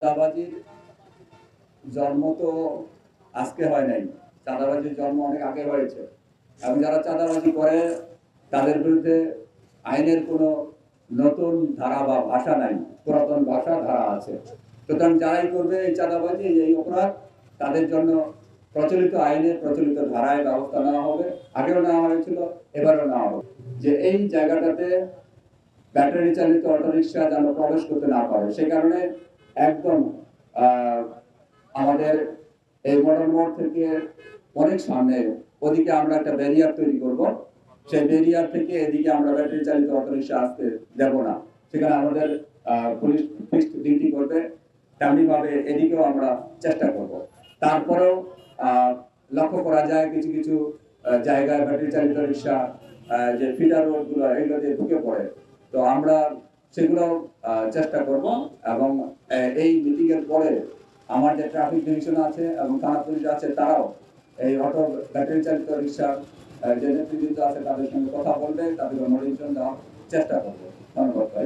চাঁদাবাজির জন্ম তো আজকে হয় নাই, চাঁদাবাজির জন্ম অনেক আগে হয়েছে এবং যারা চাঁদাবাজি করে তাদের বিরুদ্ধে আইনের কোনো নতুন ধারা বা ভাষা নাই, পুরাতন ভাষা ধারা আছে। সুতরাং যারাই করবে এই চাঁদাবাজি, এই অপরাধ, তাদের জন্য প্রচলিত আইনে প্রচলিত ধারায় ব্যবস্থা নেওয়া হবে। আগেও নেওয়া হয়েছিল, এবারও নেওয়া হবে, যে এই জায়গাটাতে ব্যাটারি চালিত অটোরিকশা যেন প্রবেশ করতে না পারে। সে কারণে একদম আমাদের এই মডেল মোড় থেকে অনেক সামনে ওদিকে আমরা একটা ব্যারিয়ার তৈরি করব। সেই ব্যারিয়ার থেকে এদিকে আমরা ব্যাটারি চালিত অটোরিকশা আসতে দেব না। সেখানে আমাদের পুলিশ ফিক্সড ডিউটি করবে, তেমনি ভাবে এদিকেও আমরা চেষ্টা করব। তারপরেও লক্ষ্য করা যায় কিছু কিছু জায়গায় ব্যাটারি চালিত রিক্সা যে ফিডার রোড গুলো এগুলো দিয়ে ঢুকে পড়ে। তো আমরা সেগুলো চেষ্টা করব এবং এই মিটিং এর পরে আমার যে ট্রাফিক ডিভিশন আছে এবং থানা পুলিশ আছে, তারাও এই অটো ব্যাটারি চালিত রিক্সার যে নেতৃবৃন্দ আছে তাদের সঙ্গে কথা বলবে, তাদের মনিটরিং দেওয়ার চেষ্টা করবে। ধন্যবাদ ভাই।